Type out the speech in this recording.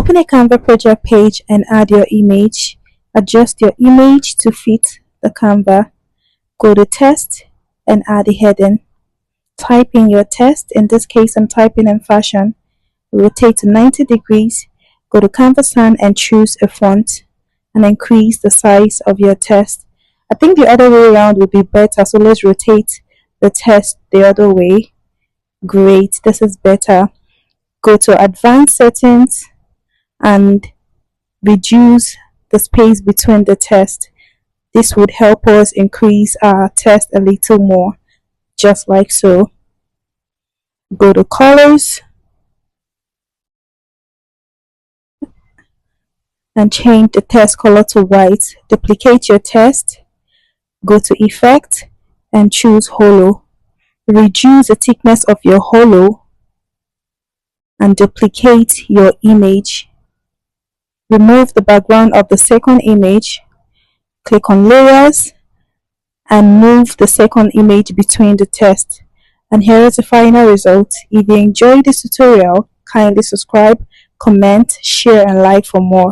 Open a Canva project page and add your image. Adjust your image to fit the Canva. Go to text and add a heading. Type in your text. In this case, I'm typing in fashion. Rotate to 90 degrees. Go to Canva Sun and choose a font and increase the size of your text. I think the other way around would be better, so let's rotate the text the other way. Great, this is better. Go to advanced settings and reduce the space between the text. This would help us increase our text a little more, just like so. Go to colors and change the text color to white. Duplicate your text. Go to effect and choose hollow. Reduce the thickness of your hollow and duplicate your image. Remove the background of the second image. Click on layers and move the second image between the text. And here is the final result. If you enjoyed this tutorial, kindly subscribe, comment, share and like for more.